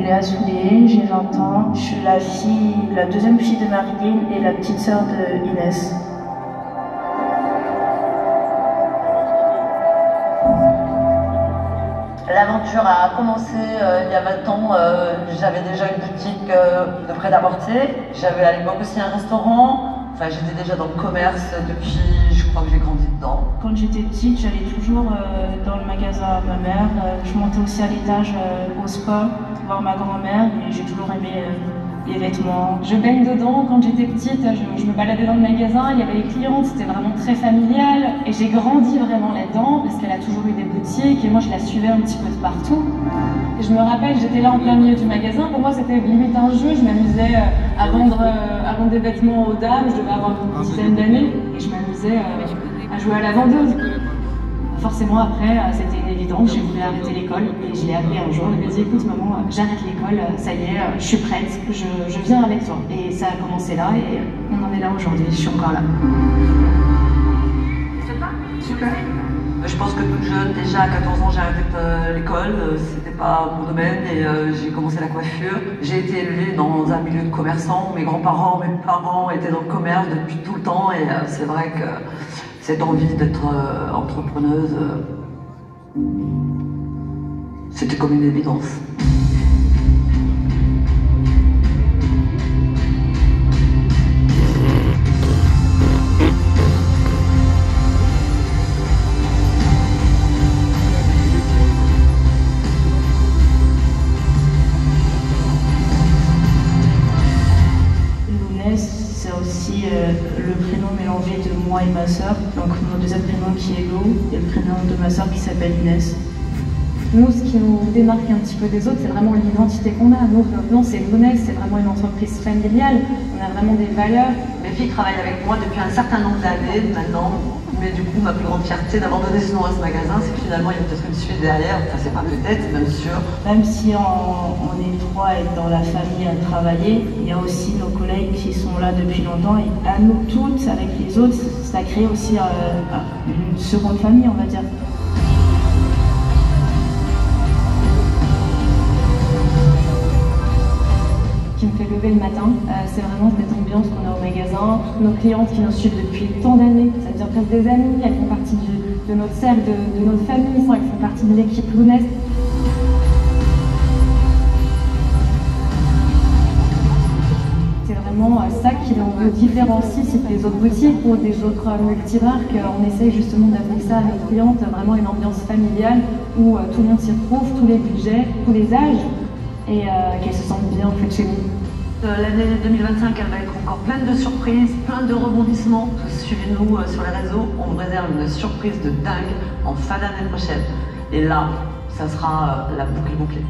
Léa Soulier, j'ai 20 ans, je suis la deuxième fille de Marilyn et la petite sœur de Inès. L'aventure a commencé il y a 20 ans, j'avais déjà une boutique de prêt-à-porter, j'avais à l'époque aussi un restaurant, enfin j'étais déjà dans le commerce depuis, je crois que j'ai grandi dedans. Quand j'étais petite, j'allais toujours dans le magasin de ma mère, je montais aussi à l'étage au spa, voir ma grand-mère et j'ai toujours aimé les vêtements. Je baigne dedans. Quand j'étais petite, je me baladais dans le magasin, il y avait les clientes, c'était vraiment très familial. Et j'ai grandi vraiment là-dedans parce qu'elle a toujours eu des boutiques et moi je la suivais un petit peu de partout. Et je me rappelle, j'étais là en plein milieu du magasin, pour moi c'était limite un jeu, je m'amusais à vendre des vêtements aux dames, je devais avoir une dizaine d'années et je m'amusais à jouer à la vendeuse. Forcément après, c'était une évidence, j'ai voulu arrêter l'école et je l'ai appelée un jour, elle m'a dit écoute maman, j'arrête l'école, ça y est, je suis prête, je viens avec toi. Et ça a commencé là et on en est là aujourd'hui, je suis encore là. Super. Je pense que toute jeune, déjà à 14 ans, j'ai arrêté l'école, c'était pas mon domaine et j'ai commencé la coiffure. J'ai été élevée dans un milieu de commerçants, mes grands-parents, mes parents étaient dans le commerce depuis tout le temps et c'est vrai que cette envie d'être entrepreneuse, c'était comme une évidence. C'est aussi le prénom mélangé de moi et ma sœur. Donc mon deuxième prénom qui est Lo et le prénom de ma sœur qui s'appelle Inès. Nous, ce qui nous démarque un petit peu des autres, c'est vraiment l'identité qu'on a. Nous, notre nom, c'est Lounès, c'est vraiment une entreprise familiale. On a vraiment des valeurs. Mes filles travaillent avec moi depuis un certain nombre d'années maintenant. Mais du coup, ma plus grande fierté d'avoir donné ce nom à ce magasin, c'est que finalement, il y a peut-être une suite derrière. Enfin, c'est pas peut-être, c'est même sûr. Même si on est trois et dans la famille à travailler, il y a aussi nos collègues qui sont là depuis longtemps. Et à nous toutes, avec les autres, ça crée aussi une seconde famille, on va dire. Qui me fait lever le matin, c'est vraiment cette ambiance qu'on a au magasin. Toutes nos clientes qui nous suivent depuis tant d'années, ça veut dire presque des amis, elles font partie de notre cercle, de notre famille, elles font partie de l'équipe Lounès. C'est vraiment ça qui nous différencie des autres boutiques ou des autres multimarques. On essaye justement d'amener ça à nos clientes, vraiment une ambiance familiale où tout le monde s'y retrouve, tous les budgets, tous les âges. Et qu'elles se sentent bien en fait chez nous. L'année 2025, elle va être encore pleine de surprises, plein de rebondissements. Suivez-nous sur les réseaux, on vous réserve une surprise de dingue en fin d'année prochaine. Et là, ça sera la boucle bouclée.